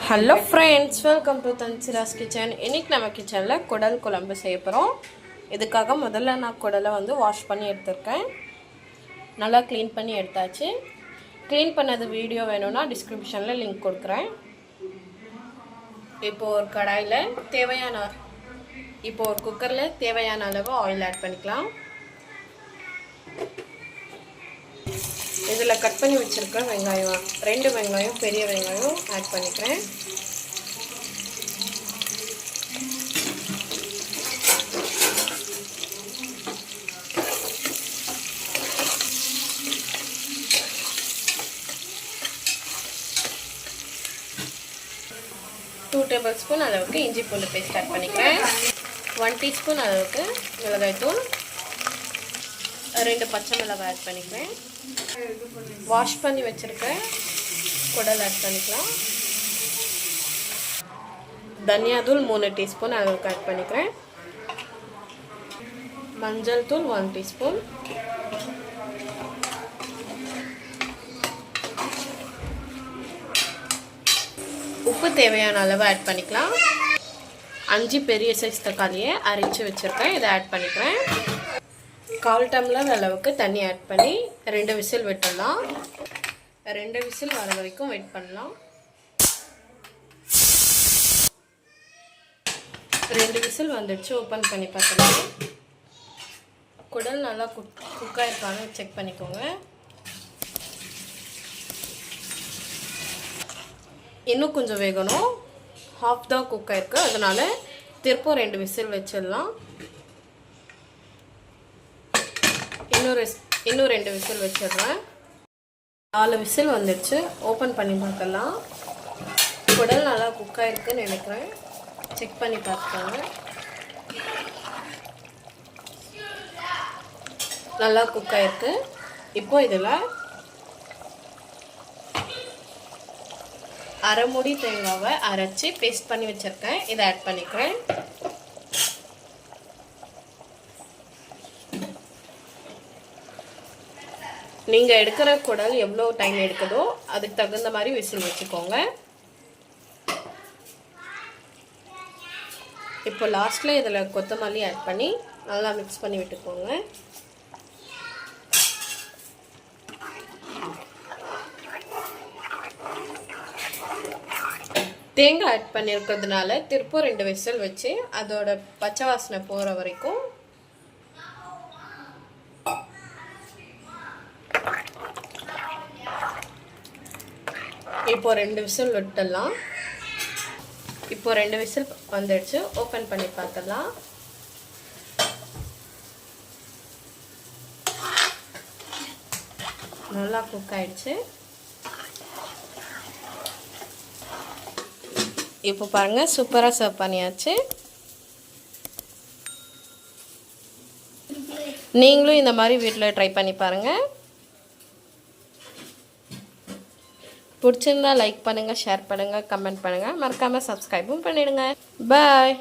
Hello friends, welcome to Thansiras kitchen. இன்றைக்கி நம்ம கிச்சனில் குடல் குழம்பு செய்ய போகிறோம். இதுக்காக முதல்ல நான் குடலை வாஷ் பண்ணி எடுத்துருக்கேன். நல்லா க்ளீன் பண்ணி எடுத்தாச்சு. க்ளீன் பண்ணது வீடியோ வேணும்னா டிஸ்கிரிப்ஷனில் லிங்க் கொடுக்குறேன். இப்போது ஒரு கடாயில் ஒரு குக்கரில் தேவையான அளவு ஆயில் ஆட் பண்ணிக்கலாம். இதில் கட் பண்ணி வச்சுருக்க வெங்காயம் 2 வெங்காயம், பெரிய வெங்காயம் ஆட் பண்ணிக்கிறேன். டூ டேபிள் ஸ்பூன் அளவுக்கு இஞ்சி பூண்டு பேஸ்ட் ஆட் பண்ணிக்கிறேன். 1 டீஸ்பூன் அளவுக்கு மிளகாய்த்தூள், 2 பச்சை மிளகாய் ஆட் பண்ணிக்கிறேன். வாஷ் பண்ணி வச்சுருக்கேன் குடல் ஆட் பண்ணிக்கலாம். தனியாத்தூள் 3 டீஸ்பூன் அளவுக்கு ஆட் பண்ணிக்கிறேன். மஞ்சள் தூள் 1 டீஸ்பூன், உப்பு தேவையான அளவு ஆட் பண்ணிக்கலாம். 5 பெரிய சைஸ் தக்காளியை அரைச்சி வச்சுருக்கேன், இதை ஆட் பண்ணிக்கிறேன். 1/4 டம்ளர் அளவுக்கு தண்ணி ஆட் பண்ணி 2 விசில் விட்டுடலாம். 2 விசில் வர வரைக்கும் வெயிட் பண்ணலாம். 2 விசில் வந்துடுச்சு. ஓப்பன் பண்ணி பார்த்துக்கலாம். குடல் நல்லா குக்காக இருக்கான்னு செக் பண்ணிக்கோங்க. இன்னும் கொஞ்சம் வேகணும். ஹாஃப் தான் குக்காக இருக்குது, அதனால் திருப்பம் 2 விசில் வச்சிடலாம். இன்னும் 2 விசில் வச்சிடுறேன். 4 விசில் வந்துடுச்சு. ஓப்பன் பண்ணி பார்க்கலாம். குடல் நல்லா குக்காக இருக்குன்னு நினைக்கிறேன். செக் பண்ணி பார்த்துக்கோங்க. நல்லா குக்காக இருக்கு. இப்போ இதில் அரை மூடி தேங்காவை அரைச்சி பேஸ்ட் பண்ணி வச்சுருக்கேன், இதை ஆட் பண்ணிக்கிறேன். நீங்கள் எடுக்கிற குடல் எவ்வளோ டைம் எடுக்குதோ அதுக்கு தகுந்த மாதிரி விசில் வச்சுக்கோங்க. இப்போ லாஸ்ட்டில் இதில் கொத்தமல்லி ஆட் பண்ணி நல்லா மிக்ஸ் பண்ணி விட்டுக்கோங்க. தேங்காய் ஆட் பண்ணியிருக்கிறதுனால திருப்பம் 2 விசில் வச்சு அதோட பச்சை வாசனை போகிற வரைக்கும் இப்போ 2 விசில் விட்டுடலாம். இப்போ 2 விசில் வந்துடுச்சு. ஓப்பன் பண்ணி பார்த்துடலாம். நல்லா குக் ஆயிடுச்சு. இப்போ பாருங்கள், சூப்பராக சர்வ் பண்ணியாச்சு. நீங்களும் இந்த மாதிரி வீட்டில் ட்ரை பண்ணி பாருங்கள். பிடிச்சிருந்தா லைக் பண்ணுங்கள், ஷேர் பண்ணுங்கள், கமெண்ட் பண்ணுங்கள், மறக்காமல் சப்ஸ்கிரைபும் பண்ணிடுங்க. பாய்.